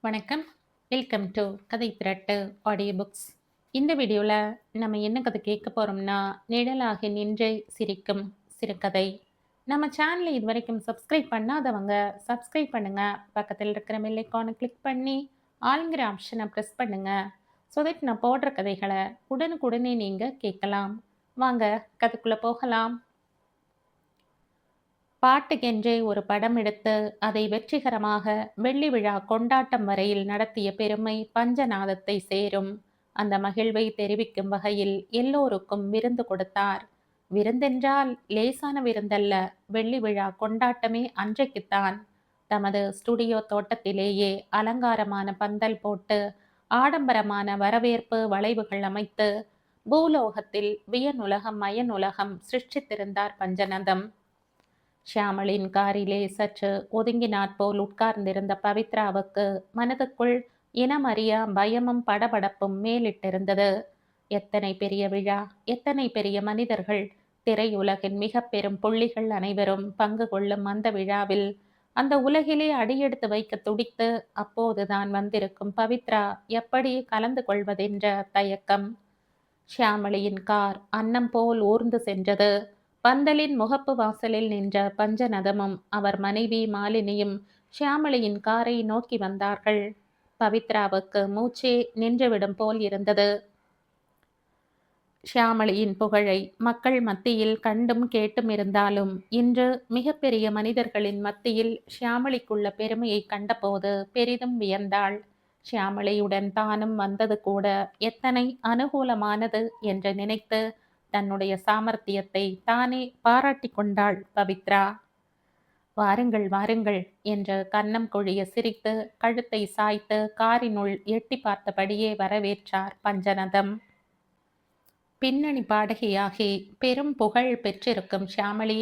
வணக்கம். Welcome to கதை திரட்டு audio books. இந்த வீடியோவில் நம்ம என்ன கதை கேட்க போகிறோம்னா, நிழலாக நின்றே சிரிக்கும் சிறுகதை. நம்ம சேனலை இது வரைக்கும் சப்ஸ்கிரைப் பண்ணாதவங்க சப்ஸ்கிரைப் பண்ணுங்க. பக்கத்தில் இருக்கிற பெல் ஐகானை கிளிக் பண்ணி ஆளுங்கிற ஆப்ஷனை ப்ரெஸ் பண்ணுங்க. ஸோ தட் நான் போடுற கதைகளை உடனுக்குடனே நீங்கள் கேட்கலாம். வாங்க கதைக்குள்ளே போகலாம். பாட்டுக்கென்றே ஒரு படம் எடுத்து அதை வெற்றிகரமாக வெள்ளி விழா கொண்டாட்டம் வரையில் நடத்திய பெருமை பஞ்சநாதத்தை சேரும். அந்த மகிழ்வை தெரிவிக்கும் வகையில் எல்லோருக்கும் விருந்து கொடுத்தார். விருந்தென்றால் லேசான விருந்தல்ல, வெள்ளி விழா கொண்டாட்டமே அன்றைக்குத்தான். தமது ஸ்டுடியோ தோட்டத்திலேயே அலங்காரமான பந்தல் போட்டு ஆடம்பரமான வரவேற்பு வளைவுகள் அமைத்து பூலோகத்தில் வியனுலகம் மயனுலகம் சிருஷ்டித்திருந்தார் பஞ்சநதம். ஷியாமளின் காரிலே சற்று ஒதுங்கினாற் போல் உட்கார்ந்திருந்த பவித்ராவுக்கு மனதுக்குள் இனமறியா பயமும் படபடப்பும் மேலிட்டிருந்தது. எத்தனை பெரிய விழா, எத்தனை பெரிய மனிதர்கள், திரையுலகின் மிக பெரும் புள்ளிகள் அனைவரும் பங்கு கொள்ளும் அந்த விழாவில் அந்த உலகிலே அடியெடுத்து வைக்க துடித்து அப்போதுதான் வந்திருக்கும் பவித்ரா எப்படி கலந்து கொள்வதென்ற தயக்கம். ஷியாமளியின் கார் அன்னம் போல் ஊர்ந்து சென்றது. பந்தலின் முகப்பு வாசலில் நின்ற பஞ்சநதமும் அவர் மனைவி மாலினியும் ஷியாமளியின் காரை நோக்கி வந்தார்கள். பவித்ராவுக்கு மூச்சே நின்றுவிடும் போல் இருந்தது. ஷியாமளியின் புகழை மக்கள் மத்தியில் கண்டும் கேட்டும் இருந்தாலும் இன்று மிகப்பெரிய மனிதர்களின் மத்தியில் ஷியாமளிக்குள்ள பெருமையை கண்டபோது பெரிதும் வியந்தாள். ஷியாமளியுடன் தானும் வந்தது கூட எத்தனை அனுகூலமானது என்று நினைத்து தன்னுடைய சாமர்த்தியத்தை தானே பாராட்டி கொண்டாள் பவித்ரா. வாருங்கள் வாருங்கள் என்று கன்னம் கொழிய சிரித்து கழுத்தை சாய்த்து காரினுள் எட்டி பார்த்தபடியே வரவேற்றார் பஞ்சநதம். பின்னணி பாடகியாகி பெரும் புகழ் பெற்றிருக்கும் ஷியாமளி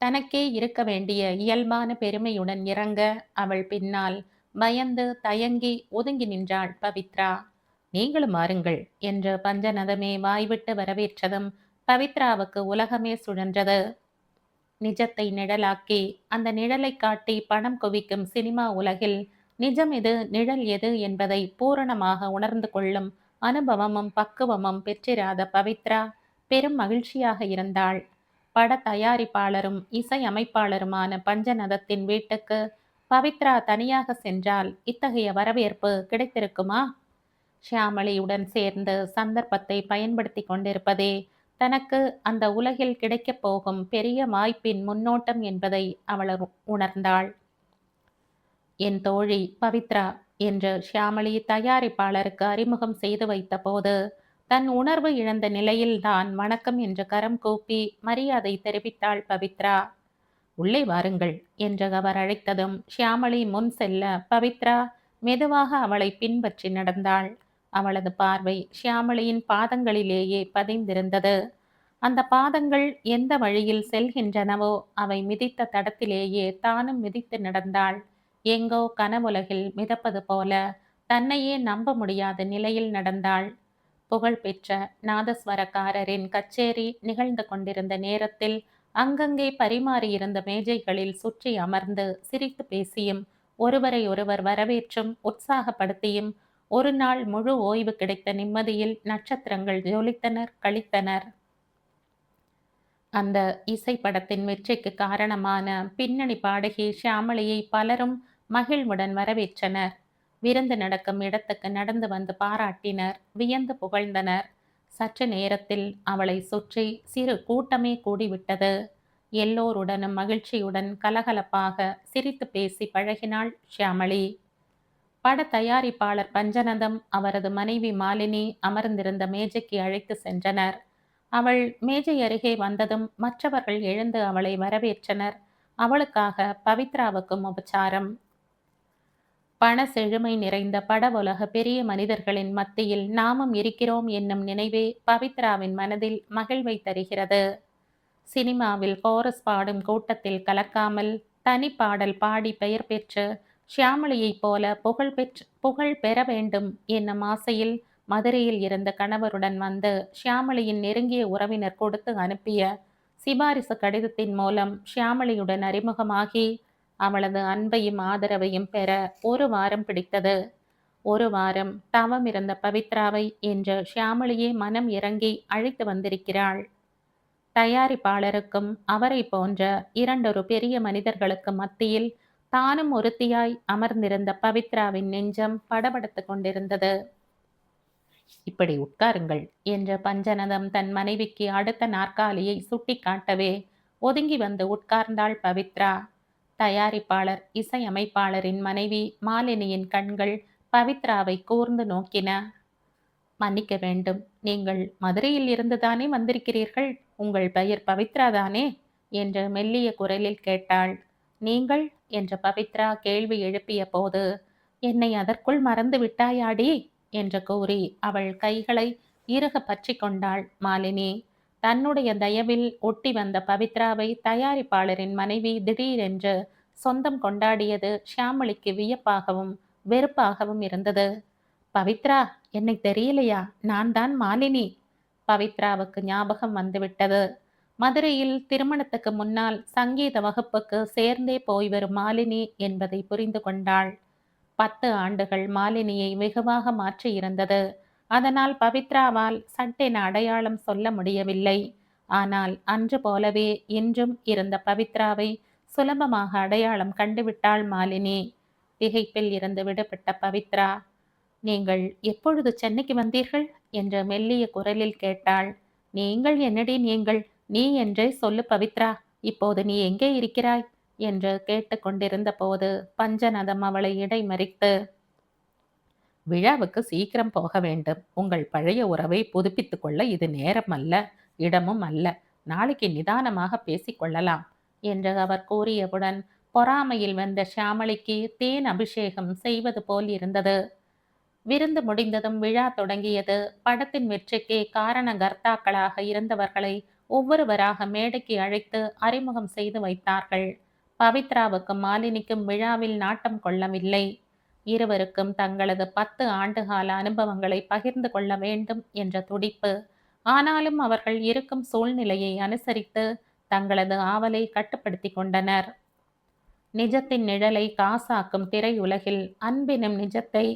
தனக்கே இருக்க வேண்டிய இயல்பான பெருமையுடன் இறங்க அவள் பின்னால் பயந்து தயங்கி ஒதுங்கி நின்றாள் பவித்ரா. நீங்களும் வாருங்கள் என்று பஞ்சநதமே வாய்விட்டு வரவேற்றதும் பவித்ராவுக்கு உலகமே சுழன்றது. நிஜத்தை நிழலாக்கி அந்த நிழலை காட்டி பணம் குவிக்கும் சினிமா உலகில் நிஜம் எது நிழல் எது என்பதை பூரணமாக உணர்ந்து கொள்ளும் அனுபவமும் பக்குவமும் பெற்றிராத பவித்ரா பெரும் மகிழ்ச்சியாக இருந்தாள். பட தயாரிப்பாளரும் இசையமைப்பாளருமான பஞ்சநதத்தின் வீட்டுக்கு பவித்ரா தனியாக சென்றால் இத்தகைய வரவேற்பு கிடைத்திருக்குமா? ஷியாமளியுடன் சேர்ந்து சந்தர்ப்பத்தை பயன்படுத்தி கொண்டிருப்பதே தனக்கு அந்த உலகில் கிடைக்கப் போகும் பெரிய வாய்ப்பின் முன்னோட்டம் என்பதை அவள் உணர்ந்தாள். என் தோழி பவித்ரா என்று ஷியாமளி தயாரிப்பாளருக்கு அறிமுகம் செய்து வைத்த போது தன் உணர்வு இழந்த நிலையில்தான் வணக்கம் என்று கரம் கூப்பி மரியாதை தெரிவித்தாள் பவித்ரா. உள்ளே வாருங்கள் என்று அவர் அழைத்ததும் ஷியாமளி முன் செல்ல பவித்ரா மெதுவாக அவளை பின்பற்றி நடந்தாள். அவளது பார்வை ஷியாமளியின் பாதங்களிலேயே பதிந்திருந்தது. அந்த பாதங்கள் எந்த வழியில் செல்கின்றனவோ அவை மிதித்த தடத்திலேயே தானும் மிதித்து நடந்தாள். எங்கோ கனவுலகில் மிதப்பது போல தன்னையே நம்ப முடியாத நிலையில் நடந்தாள். புகழ்பெற்ற நாதஸ்வரக்காரரின் கச்சேரி நிகழ்ந்து கொண்டிருந்த நேரத்தில் அங்கங்கே பரிமாறியிருந்த மேஜைகளில் சுற்றி அமர்ந்து சிரித்து பேசியும் ஒருவரை ஒருவர் வரவேற்றும் உற்சாகப்படுத்தியும் ஒரு நாள் முழு ஓய்வு கிடைத்த நிம்மதியில் நட்சத்திரங்கள் ஜொலித்தனர் கழித்தனர். அந்த இசைப்படத்தின் வெற்றிக்கு காரணமான பின்னணி பாடகி ஷியாமளியை பலரும் மகிழ்வுடன் வரவேற்றனர். விருந்து நடக்கும் இடத்துக்கு நடந்து வந்து பாராட்டினர், வியந்து புகழ்ந்தனர். சற்று நேரத்தில் அவளை சுற்றி சிறு கூட்டமே கூடிவிட்டது. எல்லோருடனும் மகிழ்ச்சியுடன் கலகலப்பாக சிரித்து பேசி பழகினாள் ஷியாமளி. பட தயாரிப்பாளர் பஞ்சநதம் அவரது மனைவி மாலினி அமர்ந்திருந்த மேஜைக்கு அழைத்து சென்றனர். அவள் மேஜை அருகே வந்ததும் மற்றவர்கள் எழுந்து அவளை வரவேற்றனர். அவளுக்காக பவித்ராவுக்கும் உபச்சாரம். பண செழுமை நிறைந்த பட உலக பெரிய மனிதர்களின் மத்தியில் நாமும் இருக்கிறோம் என்னும் நினைவே பவித்ராவின் மனதில் மகிழ்வை தருகிறது. சினிமாவில் கோரஸ் பாடும் கூட்டத்தில் கலக்காமல் தனிப்பாடல் பாடி பெயர் பெற்று ஷியாமளியைப் போல புகழ் பெற வேண்டும் என்னும் ஆசையில் மதுரையில் இருந்த கணவருடன் வந்து ஷியாமளியின் நெருங்கிய உறவினர் கொடுத்து அனுப்பிய சிபாரிசு கடிதத்தின் மூலம் ஷியாமளியுடன் அறிமுகமாகி அவளது அன்பையும் ஆதரவையும் பெற ஒரு வாரம் பிடித்தது. ஒரு வாரம் தவம் இருந்த பவித்ராவை என்று ஷியாமளியே மனம் இறங்கி அழைத்து வந்திருக்கிறாள். தயாரிப்பாளருக்கும் அவரை போன்ற இரண்டொரு பெரிய மனிதர்களுக்கு மத்தியில் தானும் ஒருத்தியாய் அமர்ந்திருந்த பவித்ராவின் நெஞ்சம் படபடத்து கொண்டிருந்தது. இப்படி உட்காருங்கள் என்ற பஞ்சநதம் தன் மனைவிக்கு அடுத்த நாற்காலியை சுட்டி காட்டவே ஒதுங்கி வந்து உட்கார்ந்தாள் பவித்ரா. தயாரிப்பாளர் இசையமைப்பாளரின் மனைவி மாலினியின் கண்கள் பவித்ராவை கூர்ந்து நோக்கின. மன்னிக்க வேண்டும், நீங்கள் மதுரையில் இருந்துதானே வந்திருக்கிறீர்கள்? உங்கள் பெயர் பவித்ரா தானே என்று மெல்லிய குரலில் கேட்டாள். நீங்கள் என்ற பவித்ரா கேள்வி எழுப்பிய போது, என்னை அதற்குள் மறந்து விட்டாயாடி என்று கூறி அவள் கைகளை இறுக பற்றி கொண்டாள் மாலினி. தன்னுடைய தயவில் ஒட்டி வந்த பவித்ராவை தயாரிப்பாளரின் மனைவி திடீரென்று சொந்தம் கொண்டாடியது ஷியாமளிக்கு வியப்பாகவும் வெறுப்பாகவும் இருந்தது. பவித்ரா, என்னை தெரியலையா? நான் தான் மாலினி. பவித்ராவுக்கு ஞாபகம் வந்துவிட்டது. மதுரையில் திருமணத்துக்கு முன்னால் சங்கீத வகுப்புக்கு சேர்ந்தே போய் வரும் மாலினி என்பதை புரிந்து கொண்டாள். 10 ஆண்டுகள் மாலினியை வெகுவாக மாற்றியிருந்தது. அதனால் பவித்ராவால் சட்டென அடையாளம் சொல்ல முடியவில்லை. ஆனால் அன்று போலவே இன்றும் இருந்த பவித்ராவை சுலபமாக அடையாளம் கண்டுவிட்டாள் மாலினி. திகைப்பில் இருந்து விடுபட்ட பவித்ரா, நீங்கள் எப்பொழுது சென்னைக்கு வந்தீர்கள் என்ற மெல்லிய குரலில் கேட்டாள். நீங்கள் என்னடி நீங்கள்? நீ என்றே சொல்லு பவித்ரா. இப்போது நீ எங்கே இருக்கிறாய் என்று கேட்டுக்கொண்டிருந்த போது பஞ்சநதம் அவளை இடைமறித்து, விழாவுக்கு சீக்கிரம் போக வேண்டும். உங்கள் பழைய உறவை புதுப்பித்துக் கொள்ள இது நேரம் அல்ல, இடமும் அல்ல. நாளைக்கு நிதானமாக பேசிக்கொள்ளலாம் என்று அவர் கூறியவுடன் பொறாமையில் வந்த ஷியாமளிக்கு தேன் அபிஷேகம் செய்வது போல் இருந்தது. விருந்து முடிந்ததும் விழா தொடங்கியது. படத்தின் வெற்றிக்கு காரணகர்த்தாக்களாக இருந்தவர்களை ஒவ்வொருவராக மேடைக்கு அழைத்து அறிமுகம் செய்து வைத்தார்கள். பவித்ராவுக்கும் மாலினிக்கும் விழாவில் நாட்டம் கொள்ளவில்லை. இருவருக்கும் தங்களது 10 ஆண்டுகால அனுபவங்களை பகிர்ந்து கொள்ள வேண்டும் என்ற துடிப்பு. ஆனாலும் அவர்கள் இருக்கும் சூழ்நிலையை அனுசரித்து தங்களது ஆவலை கட்டுப்படுத்தி கொண்டனர். நிஜத்தின் நிழலை காசாக்கும் திரையுலகில் அன்பினும் நிஜத்தை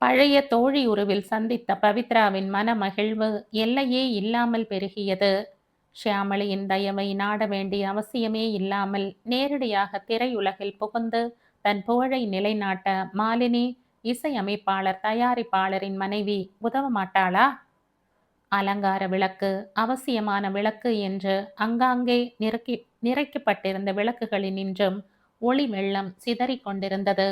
பழைய தோழி உருவில் சந்தித்த பவித்ராவின் மன மகிழ்வு எல்லையே இல்லாமல் பெருகியது. ஷியாமளியின் தயவை நாட வேண்டிய அவசியமே இல்லாமல் நேரடியாக திரையுலகில் புகுந்து தன் புகழை நிலைநாட்ட மாலினி இசையமைப்பாளர் தயாரிப்பாளரின் மனைவி உதவ மாட்டாளா? அலங்கார விளக்கு, அவசியமான விளக்கு என்று அங்காங்கே நிறைக்கப்பட்டிருந்த விளக்குகளினின்றும் ஒளி வெள்ளம் சிதறிக் கொண்டிருந்தது.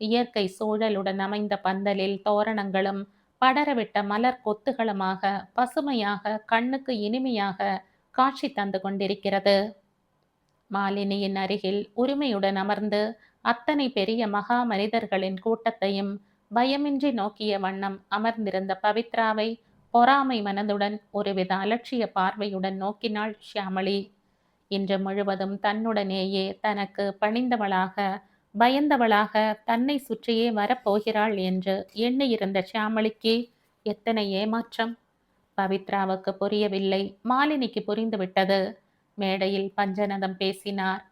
இயற்கை சூழலுடன் அமைந்த பந்தலில் தோரணங்களும் படரவிட்ட மலர் கொத்துகளுமாக பசுமையாக கண்ணுக்கு இனிமையாக காட்சி தந்து கொண்டிருக்கிறது. மாலினியின் அருகில் உரிமையுடன் அமர்ந்து அத்தனை பெரிய மகா மனிதர்களின் கூட்டத்தையும் பயமின்றி நோக்கிய வண்ணம் அமர்ந்திருந்த பவித்ராவை பொறாமை மனதுடன் ஒருவித அலட்சிய பார்வையுடன் நோக்கினாள் ஷியாமளி. இன்று முழுவதும் தன்னுடனேயே தனக்கு பணிந்தவளாக பயந்தவளாக தன்னை சுற்றியே வரப்போகிறாள் என்று எண்ணியிருந்த ஷியாமளிக்கு எத்தனை ஏமாற்றம்! பவித்ராவுக்கு புரியவில்லை, மாலினிக்கு புரிந்துவிட்டது. மேடையில் பஞ்சநதம் பேசினார்.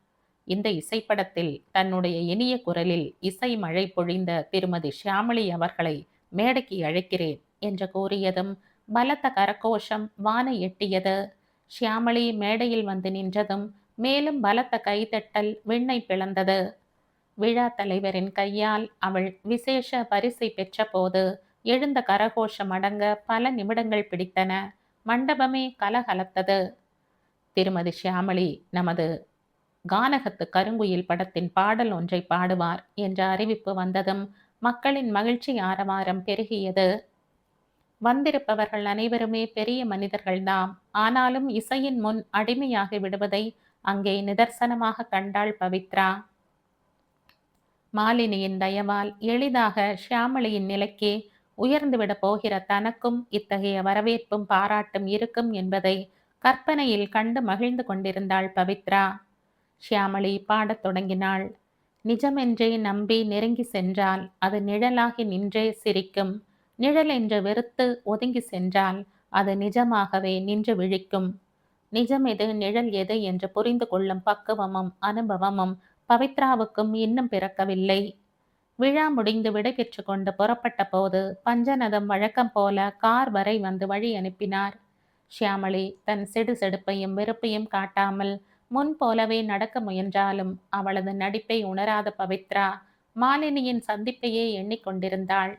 இந்த இசைப்படத்தில் தன்னுடைய இனிய குரலில் இசை மழை பொழிந்த திருமதி ஷியாமளி அவர்களை மேடைக்கு அழைக்கிறேன் என்று கூறியதும் பலத்த கரகோஷம் வானை எட்டியது. ஷியாமளி மேடையில் வந்து நின்றதும் மேலும் பலத்த கைதட்டல் விண்ணை பிளந்தது. விழா தலைவரின் கையால் அவள் விசேஷ பரிசை பெற்ற போது எழுந்த கரகோஷம் அடங்க பல நிமிடங்கள் பிடித்தன. மண்டபமே கலகலத்தது. திருமதி ஷியாமளி நமது கானகத்து கருங்குயில் படத்தின் பாடல் ஒன்றை பாடுவார் என்ற அறிவிப்பு வந்ததும் மக்களின் மகிழ்ச்சி ஆரவாரம் பெருகியது. வந்திருப்பவர்கள் அனைவருமே பெரிய மனிதர்கள்தாம். ஆனாலும் இசையின் முன் அடிமையாகி விடுவதை அங்கே நிதர்சனமாக கண்டாள் பவித்ரா. மாலினியின் தயவால் எளிதாக ஷியாமளியின் நிலைக்கு உயர்ந்துவிட போகிற தனக்கும் இத்தகைய வரவேற்பும் பாராட்டும் இருக்கும் என்பதை கற்பனையில் கண்டு மகிழ்ந்து கொண்டிருந்தாள் பவித்ரா. ஷியாமளி பாடத் தொடங்கினாள். நிஜமென்றே நம்பி நெருங்கி சென்றால் அது நிழலாகி நின்றே சிரிக்கும். நிழல் என்று வெறுத்து ஒதுங்கி சென்றால் அது நிஜமாகவே நின்று விழிக்கும். நிஜம் எது நிழல் எது என்று புரிந்து கொள்ளும் பக்குவமும் அனுபவமும் பவித்ராவுக்கும் இன்னும் பிறக்கவில்லை. விழா முடிந்து விடைபெற்று கொண்டு புறப்பட்ட போது பஞ்சநதம் வழக்கம் போல கார் வரை வந்து வழி அனுப்பினார். ஷியாமளி தன் சிடுசிடுப்பையும் வெறுப்பையும் காட்டாமல் முன் போலவே நடக்க முயன்றாலும் அவளது நடிப்பை உணராத பவித்ரா மாலினியின் சந்திப்பையே எண்ணிக்கொண்டிருந்தாள்.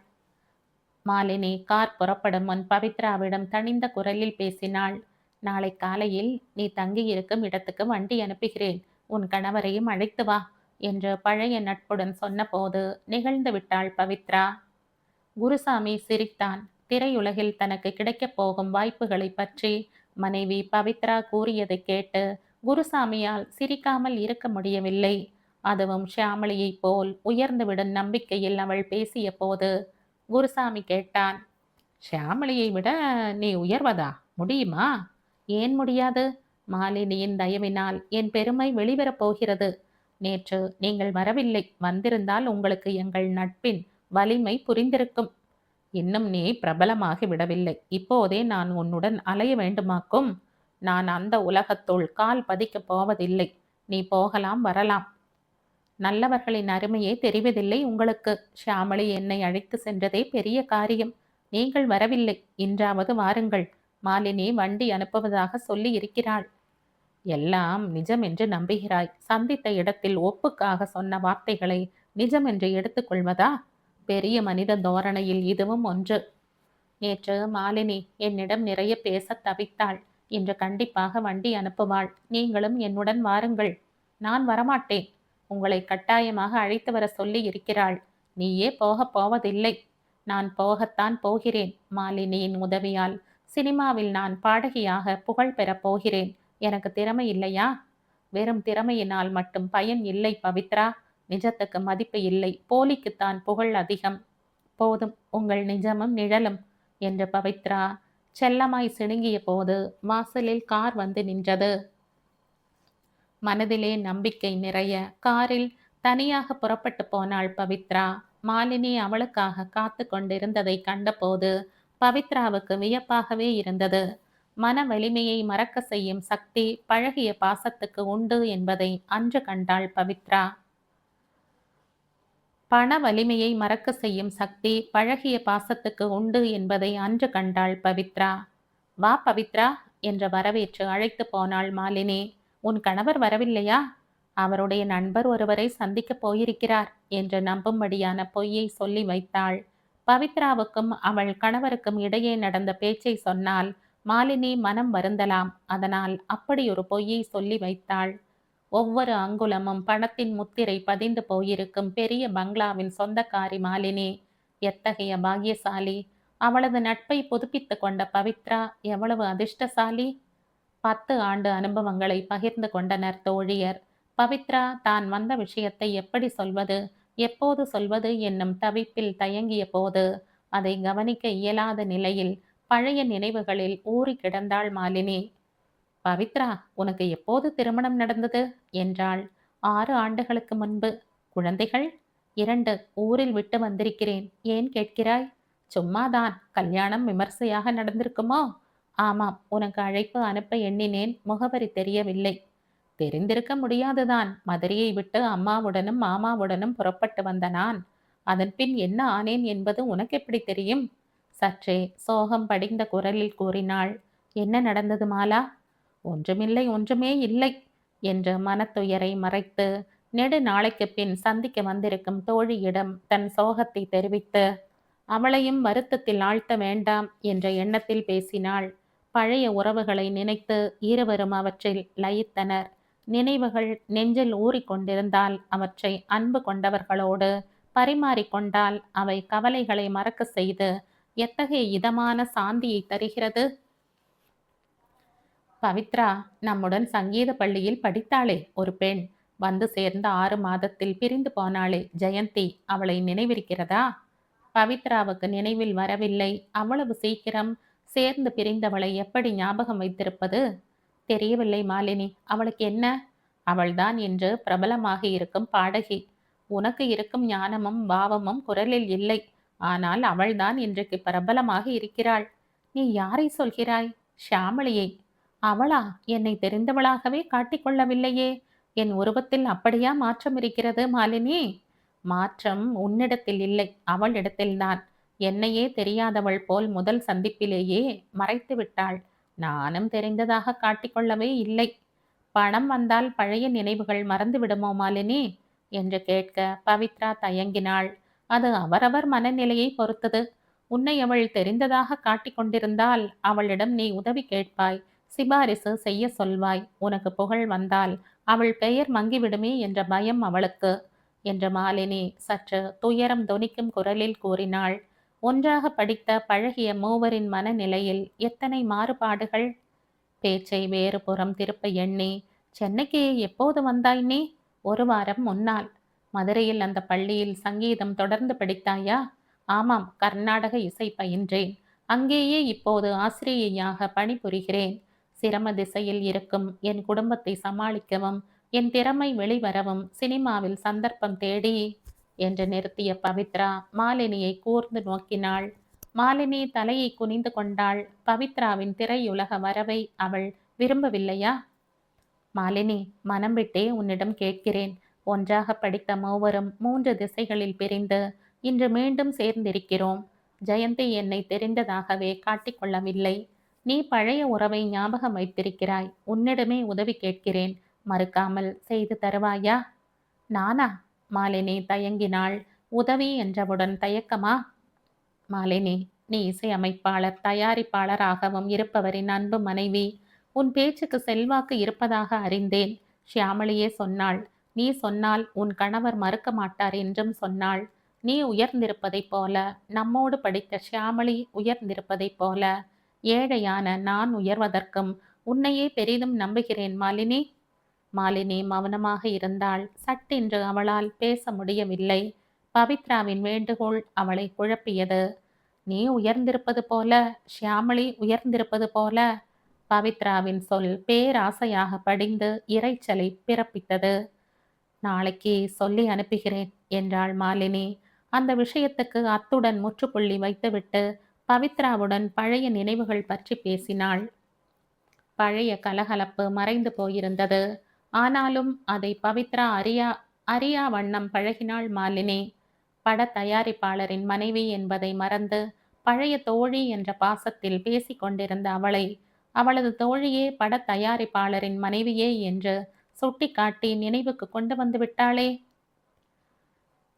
மாலினி கார் புறப்படும் முன் பவித்ராவிடம் தணிந்த குரலில் பேசினாள். நாளை காலையில் நீ தங்கியிருக்கும் இடத்துக்கு வண்டி அனுப்புகிறேன். உன் கணவரையும் அழைத்து வா என்று பழைய நட்புடன் சொன்னபோது நிகழ்ந்து விட்டாள் பவித்ரா. குருசாமி சிரித்தான். திரையுலகில் தனக்கு கிடைக்கப் போகும் வாய்ப்புகளை பற்றி மனைவி பவித்ரா கூறியதை கேட்டு குருசாமியால் சிரிக்காமல் இருக்க முடியவில்லை. அதுவும் ஷியாமளியைப் போல் உயர்ந்துவிடும் நம்பிக்கையில் அவள் பேசிய போது குருசாமி கேட்டான். ஷியாமளியை விட நீ உயர்வதா? முடியுமா? ஏன் முடியாது? மாலினியின் தயவினால் என் பெருமை வெளிவரப் போகிறது. நேற்று நீங்கள் வரவில்லை. வந்திருந்தால் உங்களுக்கு எங்கள் நட்பின் வலிமை புரிந்திருக்கும். இன்னும் நீ பிரபலமாகி விடவில்லை. இப்போதே நான் உன்னுடன் அலைய வேண்டுமாக்கும்? நான் அந்த உலகத்துள் கால் பதிக்கப் போவதில்லை. நீ போகலாம், வரலாம். நல்லவர்களின் அருமையே தெரிவதில்லை உங்களுக்கு. ஷியாமளி என்னை அழைத்து சென்றதே பெரிய காரியம். நீங்கள் வரவில்லை. இன்றாவது வாருங்கள். மாலினி வண்டி அனுப்புவதாக சொல்லி இருக்கிறாள். எல்லாம் நிஜம் என்று நம்புகிறாய். சந்தித்த இடத்தில் ஒப்புக்காக சொன்ன வார்த்தைகளை நிஜம் என்று எடுத்துக்கொள்வதா? பெரிய மனித தோரணையில் இதுவும் ஒன்று. நேற்று மாலினி என்னிடம் நிறைய பேச தவித்தாள். இன்று கண்டிப்பாக வண்டி அனுப்புவாள். நீங்களும் என்னுடன் வாருங்கள். நான் வரமாட்டேன். உங்களை கட்டாயமாக அழைத்து வர சொல்லி இருக்கிறாள். நீயே போகப் போவதில்லை. நான் போகத்தான் போகிறேன். மாலினியின் உதவியால் சினிமாவில் நான் பாடகியாக புகழ் பெறப் போகிறேன். எனக்கு திறமை இல்லையா? வெறும் திறமையினால் மட்டும் பயன் இல்லை பவித்ரா. நிஜத்துக்கு மதிப்பு இல்லை. போலிக்குத்தான் புகழ் அதிகம். போதும் உங்கள் நிஜமும் நிழலும் என்று பவித்ரா செல்லமாய் சிணுங்கிய போது வாசலில் கார் வந்து நின்றது. மனதிலே நம்பிக்கை நிறைய காரில் தனியாக புறப்பட்டு போனாள் பவித்ரா. மாலினி அவளுக்காக காத்து கொண்டிருந்ததை கண்டபோது பவித்ராவுக்கு வியப்பாகவே இருந்தது. மன வலிமையை மறக்க செய்யும் சக்தி பழகிய பாசத்துக்கு உண்டு என்பதை அன்று கண்டாள் பவித்ரா. பண வலிமையை மறக்க செய்யும் சக்தி பழகிய பாசத்துக்கு உண்டு என்பதை அன்று கண்டாள் பவித்ரா. வா பவித்ரா என்று வரவேற்று அழைத்து போனாள் மாலினி. உன் கணவர் வரவில்லையா? அவருடைய நண்பர் ஒருவரை சந்திக்கப் போயிருக்கிறார் என்று நம்பும்படியான பொய்யை சொல்லி வைத்தாள். பவித்ராவுக்கும் அவள் கணவருக்கும் இடையே நடந்த பேச்சை சொன்னால் மாலினி மனம் வருந்தலாம். அதனால் அப்படி ஒரு பொய்யை சொல்லி வைத்தாள். ஒவ்வொரு அங்குலமும் பணத்தின் முத்திரை பதிந்து போயிருக்கும் பெரிய பங்களாவின் சொந்தக்காரி மாலினி. எத்தகைய பாக்கியசாலி! அவளது நட்பை புதுப்பித்து கொண்ட பவித்ரா எவ்வளவு அதிர்ஷ்டசாலி! 10 ஆண்டு அனுபவங்களை பகிர்ந்து கொண்டனர் தோழியர். பவித்ரா தான் வந்த விஷயத்தை எப்படி சொல்வது, எப்போது சொல்வது என்னும் தவிப்பில் தயங்கிய போது அதை கவனிக்க இயலாத நிலையில் பழைய நினைவுகளில் ஊறி கிடந்தாள் மாலினி. பவித்ரா, உனக்கு எப்போது திருமணம் நடந்தது என்றாள். 6 ஆண்டுகளுக்கு முன்பு. குழந்தைகள்? 2. ஊரில் விட்டு வந்திருக்கிறேன். ஏன் கேட்கிறாய்? சும்மாதான். கல்யாணம் விமர்சையாக நடந்திருக்குமோ? ஆமாம், உனக்கு அழைப்பு அனுப்ப எண்ணினேன். முகவரி தெரியவில்லை. தெரிந்திருக்க முடியாதுதான். மதுரையை விட்டு அம்மாவுடனும் மாமாவுடனும் புறப்பட்டு வந்த நான் அதன் பின் என்ன ஆனேன் என்பது உனக்கு எப்படி தெரியும்? சற்றே சோகம் படிந்த குரலில் கூறினாள். என்ன நடந்தது மாலா? ஒன்றுமில்லை, ஒன்றுமே இல்லை என்று மனத்துயரை மறைத்து நெடு நாளைக்கு பின் சந்திக்க வந்திருக்கும் தோழியிடம் தன் சோகத்தை தெரிவித்து அவளையும் வருத்தத்தில் ஆழ்த்த வேண்டாம் என்ற எண்ணத்தில் பேசினாள். பழைய உறவுகளை நினைத்து இருவரும் அவற்றில் லயித்தனர். நினைவுகள் நெஞ்சில் ஊறிக்கொண்டிருந்தால் அவற்றை அன்பு கொண்டவர்களோடு பரிமாறிக்கொண்டால் அவை கவலைகளை மறக்க செய்து எத்தகைய இதமான சாந்தியை தருகிறது. பவித்ரா நம்முடன் சங்கீத பள்ளியில் படித்தாளே ஒரு பெண், வந்து சேர்ந்த 6 மாதத்தில் பிரிந்து போனாளே ஜெயந்தி, அவளை நினைவிருக்கிறதா? பவித்ராவுக்கு நினைவில் வரவில்லை. அவ்வளவு சீக்கிரம் சேர்ந்து பிரிந்தவளை எப்படி ஞாபகம் வைத்திருப்பது? தெரியவில்லை மாலினி. அவளுக்கு என்ன? அவள்தான் என்று பிரபலமாக இருக்கும் பாடகி. உனக்கு இருக்கும் ஞானமும் பாவமும் குரலில் இல்லை. ஆனால் அவள்தான் இன்றைக்கு பிரபலமாக இருக்கிறாள். நீ யாரை சொல்கிறாய்? ஷியாமளியை. அவளா? என்னை தெரிந்தவளாகவே காட்டிக்கொள்ளவில்லையே. என் உருவத்தில் அப்படியா மாற்றம் இருக்கிறது மாலினி? மாற்றம் உன்னிடத்தில் இல்லை, அவளிடத்தில்தான். என்னையே தெரியாதவள் போல் முதல் சந்திப்பிலேயே மறைத்து விட்டாள். நானும் தெரிந்ததாக காட்டிக்கொள்ளவே இல்லை. பணம் வந்தால் பழைய நினைவுகள் மறந்து விடுமோ மாலினி என்று கேட்க பவித்ரா தயங்கினாள். அது அவரவர் மனநிலையை பொறுத்தது. உன்னை அவள் தெரிந்ததாக காட்டிக் கொண்டிருந்தால் அவளிடம் நீ உதவி கேட்பாய், சிபாரிசு செய்ய சொல்வாய். உனக்கு புகழ் வந்தால் அவள் பெயர் மங்கிவிடுமே என்ற பயம் அவளுக்கு என்று மாலினி சற்று துயரம் தொனிக்கும் குரலில் கூறினாள். ஒன்றாக படித்த பழகிய மூவரின் மனநிலையில் எத்தனை மாறுபாடுகள்! பேச்சை வேறு புறம் திருப்ப எண்ணி, சென்னைக்கு எப்போது வந்தாய் நீ? ஒரு வாரம் முன்னால். மதுரையில் அந்த பள்ளியில் சங்கீதம் தொடர்ந்து படித்தாயா? ஆமாம், கர்நாடக இசை பயின்றேன். அங்கேயே இப்போது ஆசிரியையாக பணிபுரிகிறேன். சிரம திசையில் இருக்கும் என் குடும்பத்தை சமாளிக்கவும் என் திறமை வெளிவரவும் சினிமாவில் சந்தர்ப்பம் தேடி என்று நிறுத்திய பவித்ரா மாலினியை கூர்ந்து நோக்கினாள். மாலினி தலையை குனிந்து கொண்டாள். பவித்ராவின் திரையுலக வரவை அவள் விரும்பவில்லையா? மாலினி, மனம் விட்டே உன்னிடம் கேட்கிறேன். ஒன்றாக படித்த மூவரும் 3 திசைகளில் பிரிந்து இன்று மீண்டும் சேர்ந்திருக்கிறோம். ஜெயந்தி என்னை தெரிந்ததாகவே காட்டிக்கொள்ளவில்லை. நீ பழைய உறவை ஞாபகம் வைத்திருக்கிறாய். உன்னிடமே உதவி கேட்கிறேன். மறுக்காமல் செய்து தருவாயா? நானா? மாலினி தயங்கினாள். உதவி என்றவுடன் தயக்கமா? மாலினி, நீ இசையமைப்பாளர், தயாரிப்பாளராகவும் இருப்பவரின் அன்பு மனைவி. உன் பேச்சுக்கு செல்வாக்கு இருப்பதாக அறிந்தேன். ஷியாமளியே சொன்னாள். நீ சொன்னால் உன் கணவர் மறுக்க மாட்டார் என்றும் சொன்னாள். நீ உயர்ந்திருப்பதைப் போல, நம்மோடு படித்த ஷியாமளி உயர்ந்திருப்பதைப் போல, ஏழையான நான் உயர்வதற்கும் உன்னையே பெரிதும் நம்புகிறேன் மாலினி. மாலினி மௌனமாக இருந்தாள். சட்டென்று அவளால் பேச முடியவில்லை. பவித்ராவின் வேண்டுகோள் அவளை குழப்பியது. நீ உயர்ந்திருப்பது போல, ஷியாமளி உயர்ந்திருப்பது போல. பவித்ராவின் சொல் பேராசையாக படிந்து இரைச்சலை பிறப்பித்தது. நாளைக்கு சொல்லி அனுப்புகிறேன் என்றாள் மாலினி. அந்த விஷயத்துக்கு அத்துடன் முற்றுப்புள்ளி வைத்துவிட்டு பவித்ராவுடன் பழைய நினைவுகள் பற்றி பேசினாள். பழைய கலகலப்பு மறைந்து போயிருந்தது. ஆனாலும் அதை பவித்ரா அறியா வண்ணம் பழகினாள் மாலினி. பட தயாரிப்பாளரின் மனைவி என்பதை மறந்து பழைய தோழி என்ற பாசத்தில் பேசிக் கொண்டிருந்த அவளை அவளது தோழியே பட தயாரிப்பாளரின் மனைவியே என்று சுட்டிக்காட்டி நினைவுக்கு கொண்டு வந்து விட்டாளே.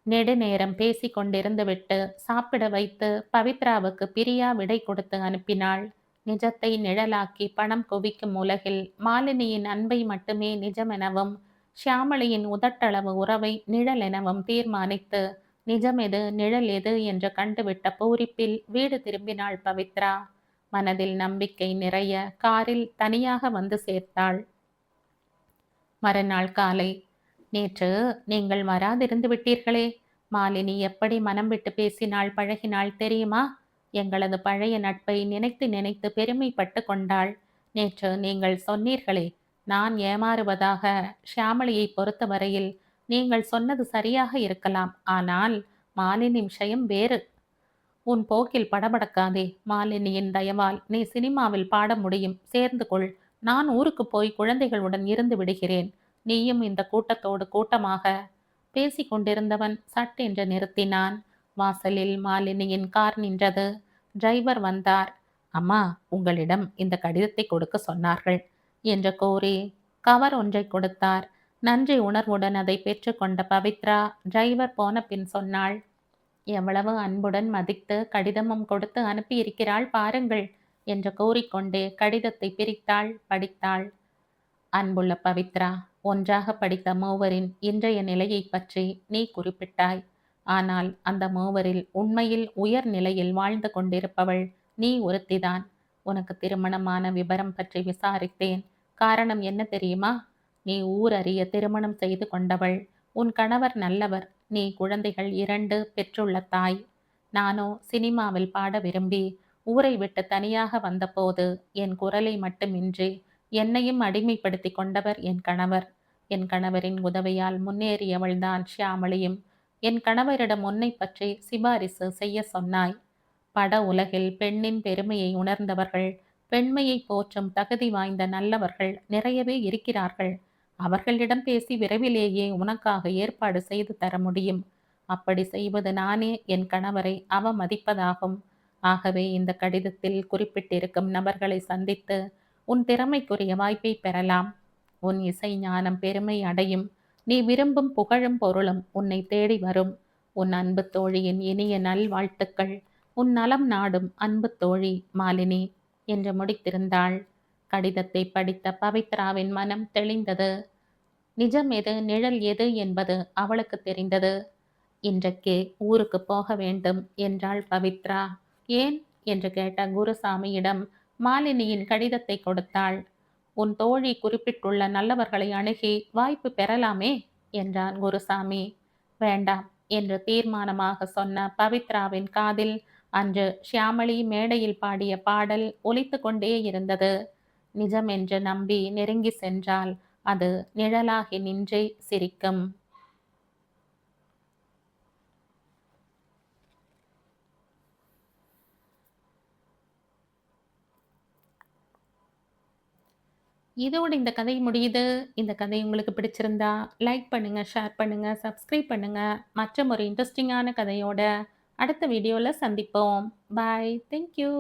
நெடுநேரம் பேசிக் கொண்டிருந்து விட்டு சாப்பிட வைத்து பவித்ராவுக்கு பிரியா விடை கொடுத்து அனுப்பினாள். நிஜத்தை நிழலாக்கி பணம் குவிக்கும் உலகில் மாலினியின் அன்பை மட்டுமே நிஜமெனவும் ஷியாமளியின் உதட்டளவு உறவை நிழல் எனவும் தீர்மானித்து நிஜம் எது நிழல் எது என்று கண்டுவிட்ட பூரிப்பில் வீடு திரும்பினாள் பவித்ரா. மனதில் நம்பிக்கை நிறைய காரில் தனியாக வந்து சேர்த்தாள். மறுநாள் காலை, நேற்று நீங்கள் வராதிருந்து விட்டீர்களே. மாலினி எப்படி மனம் விட்டு பேசினாள், பழகினாள் தெரியுமா? எங்களது பழைய நட்பை நினைத்து நினைத்து பெருமைப்பட்டு கொண்டாள். நேற்று நீங்கள் சொன்னீர்களே, நான் ஏமாறுவதாக. ஷியாமளியை பொறுத்தவரையில் நீங்கள் சொன்னது சரியாக இருக்கலாம். ஆனால் மாலினி விஷயம் வேறு. உன் போக்கில் படபடக்காதே. மாலினியின் தயவால் நீ சினிமாவில் பாட முடியும். சேர்ந்து கொள். நான் ஊருக்கு போய் குழந்தைகளுடன் இருந்து விடுகிறேன். நீயும் இந்த கூட்டத்தோடு கூட்டமாக. பேசிக் கொண்டிருந்தவன் சட்டென்று நிறுத்தினான். வாசலில் மாலினியின் கார் நின்றது. டிரைவர் வந்தார். அம்மா, உங்களிடம் இந்த கடிதத்தை கொடுக்க சொன்னார்கள் என்று கூறி கவர் ஒன்றை கொடுத்தார். நன்றி உணர்வுடன் அதை பெற்றுக்கொண்ட பவித்ரா டிரைவர் போன பின் சொன்னாள், எவ்வளவு அன்புடன் மதித்து கடிதமும் கொடுத்து அனுப்பியிருக்கிறாள் பாருங்கள் என்று கூறிக்கொண்டே கடிதத்தை பிரித்தாள், படித்தாள். அன்புள்ள பவித்ரா, ஒன்றாக படித்த மூவரின் இன்றைய நிலையை பற்றி நீ குறிப்பிட்டாய். ஆனால் அந்த மூவரில் உண்மையில் உயர் நிலையில் வாழ்ந்து கொண்டிருப்பவள் நீ ஒருத்திதான். உனக்கு திருமணமான விபரம் பற்றி விசாரித்தேன். காரணம் என்ன தெரியுமா? நீ ஊரறிய திருமணம் செய்து கொண்டவள். உன் கணவர் நல்லவர். நீ குழந்தைகள் 2 பெற்றுள்ள தாய். நானோ சினிமாவில் பாட விரும்பி ஊரை விட்டு தனியாக வந்தபோது என் குரலை மட்டுமின்றி என்னையும் அடிமைப்படுத்தி கொண்டவர் என் கணவர். என் கணவரின் உதவியால் முன்னேறியவள்தான் ஷியாமளியும். என் கணவரிடம் உன்னை பற்றி சிபாரிசு செய்ய சொன்னாய். பட உலகில் பெண்ணின் பெருமையை உணர்ந்தவர்கள், பெண்மையை போற்றும் தகுதி வாய்ந்த நல்லவர்கள் நிறையவே இருக்கிறார்கள். அவர்களிடம் பேசி விரைவிலேயே உனக்காக ஏற்பாடு செய்து தர முடியும். அப்படி செய்வது நானே என் கணவரை அவமதிப்பதாகும். ஆகவே இந்த கடிதத்தில் குறிப்பிட்டிருக்கும் நபர்களை சந்தித்து உன் திறமைக்குரிய வாய்ப்பை பெறலாம். உன் இசை ஞானம் பெருமை அடையும். நீ விரும்பும் புகழும் பொருளும் உன்னை தேடி வரும். உன் அன்பு தோழியின் இனிய நல்வாழ்த்துக்கள். உன் நலம் நாடும் அன்பு தோழி மாலினி என்று முடித்திருந்தாள். கடிதத்தை படித்த பவித்ராவின் மனம் தெளிந்தது. நிஜம் எது நிழல் எது என்பது அவளுக்கு தெரிந்தது. இன்றைக்கே ஊருக்கு போக வேண்டும் என்றாள் பவித்ரா. ஏன் என்று கேட்ட குருசாமியிடம் மாலினியின் கடிதத்தை கொடுத்தாள். உன் தோழி குறிப்பிட்டுள்ள நல்லவர்களை அணுகி வாய்ப்பு பெறலாமே என்றான் குருசாமி. வேண்டாம் என்று தீர்மானமாக சொன்ன பவித்ராவின் காதில் அன்று ஷியாமளி மேடையில் பாடிய பாடல் ஒலித்து கொண்டே இருந்தது. நிஜம் என்று நம்பி நெருங்கி சென்றால் அது நிழலாகி நின்றே சிரிக்கும். இதோட இந்த கதை முடியுது. இந்த கதை உங்களுக்கு பிடிச்சிருந்தா லைக் பண்ணுங்க, ஷேர் பண்ணுங்க, சப்ஸ்கிரைப் பண்ணுங்க. மற்றும் ஒரு இன்ட்ரெஸ்டிங்கான கதையோட அடுத்த வீடியோல சந்திப்போம். பாய். Thank you.